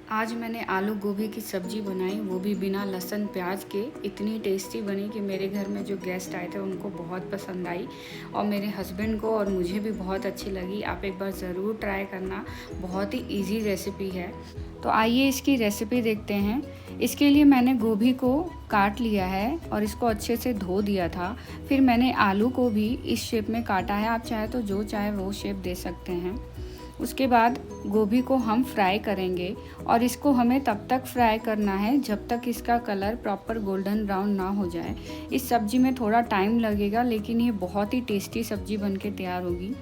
आज मैंने आलू गोभी की सब्ज़ी बनाई, वो भी बिना लहसुन प्याज के। इतनी टेस्टी बनी कि मेरे घर में जो गेस्ट आए थे उनको बहुत पसंद आई और मेरे हस्बैंड को और मुझे भी बहुत अच्छी लगी। आप एक बार ज़रूर ट्राई करना, बहुत ही इजी रेसिपी है। तो आइए इसकी रेसिपी देखते हैं। इसके लिए मैंने गोभी को काट लिया है और इसको अच्छे से धो दिया था। फिर मैंने आलू को भी इस शेप में काटा है। आप चाहे तो जो चाहे वो शेप दे सकते हैं। उसके बाद गोभी को हम फ्राई करेंगे और इसको हमें तब तक फ्राई करना है जब तक इसका कलर प्रॉपर गोल्डन ब्राउन ना हो जाए। इस सब्ज़ी में थोड़ा टाइम लगेगा लेकिन ये बहुत ही टेस्टी सब्ज़ी बनके तैयार होगी।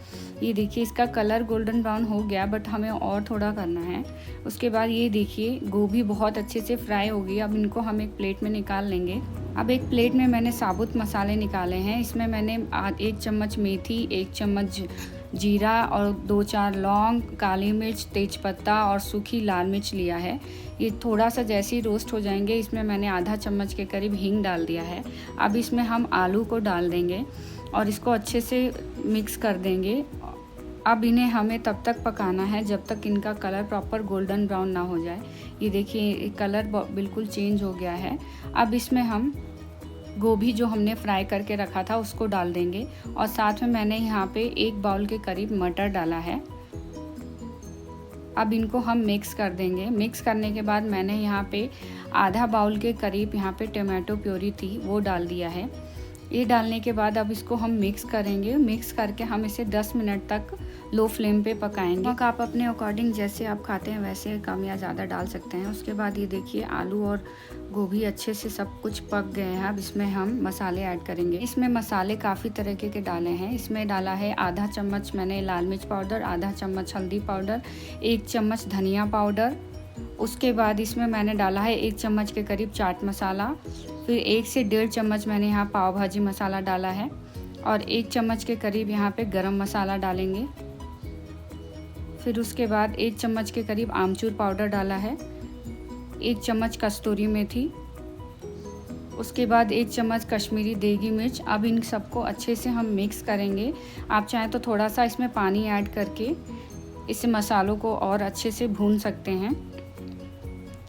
ये देखिए इसका कलर गोल्डन ब्राउन हो गया, बट हमें और थोड़ा करना है। उसके बाद ये देखिए गोभी बहुत अच्छे से फ्राई हो गई। अब इनको हम एक प्लेट में निकाल लेंगे। अब एक प्लेट में मैंने साबुत मसाले निकाले हैं। इसमें मैंने 1 चम्मच मेथी, 1 चम्मच जीरा और 2-4 लौंग, काली मिर्च, तेज़पत्ता और सूखी लाल मिर्च लिया है। ये थोड़ा सा जैसे ही रोस्ट हो जाएंगे इसमें मैंने आधा चम्मच के करीब हींग डाल दिया है। अब इसमें हम आलू को डाल देंगे और इसको अच्छे से मिक्स कर देंगे। अब इन्हें हमें तब तक पकाना है जब तक इनका कलर प्रॉपर गोल्डन ब्राउन ना हो जाए। ये देखिए कलर बिल्कुल चेंज हो गया है। अब इसमें हम गोभी जो हमने फ्राई करके रखा था उसको डाल देंगे और साथ में मैंने यहाँ पे 1 बाउल के करीब मटर डाला है। अब इनको हम मिक्स कर देंगे। मिक्स करने के बाद मैंने यहाँ पे आधा बाउल के करीब यहाँ पे टमाटो प्योरी थी वो डाल दिया है। ये डालने के बाद अब इसको हम मिक्स करेंगे। मिक्स करके हम इसे 10 मिनट तक लो फ्लेम पे पकाएंगे। नमक आप अपने अकॉर्डिंग जैसे आप खाते हैं वैसे कम या ज़्यादा डाल सकते हैं। उसके बाद ये देखिए आलू और गोभी अच्छे से सब कुछ पक गए हैं। अब इसमें हम मसाले ऐड करेंगे। इसमें मसाले काफ़ी तरीके के डाले हैं। इसमें डाला है आधा चम्मच मैंने लाल मिर्च पाउडर, आधा चम्मच हल्दी पाउडर, 1 चम्मच धनिया पाउडर। उसके बाद इसमें मैंने डाला है 1 चम्मच के करीब चाट मसाला। फिर 1 से 1.5 चम्मच मैंने यहाँ पाव भाजी मसाला डाला है और 1 चम्मच के करीब यहाँ पे गरम मसाला डालेंगे। फिर उसके बाद 1 चम्मच के करीब आमचूर पाउडर डाला है, 1 चम्मच कस्तूरी मेथी, उसके बाद 1 चम्मच कश्मीरी देगी मिर्च। अब इन सबको अच्छे से हम मिक्स करेंगे। आप चाहें तो थोड़ा सा इसमें पानी ऐड करके इस मसालों को और अच्छे से भून सकते हैं।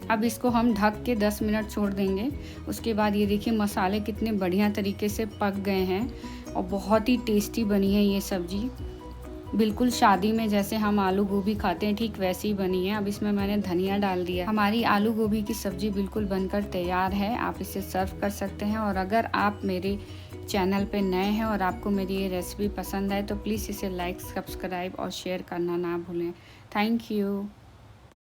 अब इसको हम ढक के 10 मिनट छोड़ देंगे। उसके बाद ये देखिए मसाले कितने बढ़िया तरीके से पक गए हैं और बहुत ही टेस्टी बनी है ये सब्ज़ी। बिल्कुल शादी में जैसे हम आलू गोभी खाते हैं ठीक वैसी ही बनी है। अब इसमें मैंने धनिया डाल दिया। हमारी आलू गोभी की सब्ज़ी बिल्कुल बनकर तैयार है। आप इसे सर्व कर सकते हैं। और अगर आप मेरे चैनल पे नए हैं और आपको मेरी ये रेसिपी पसंद आए तो प्लीज़ इसे लाइक, सब्सक्राइब और शेयर करना ना भूलें। Thank you.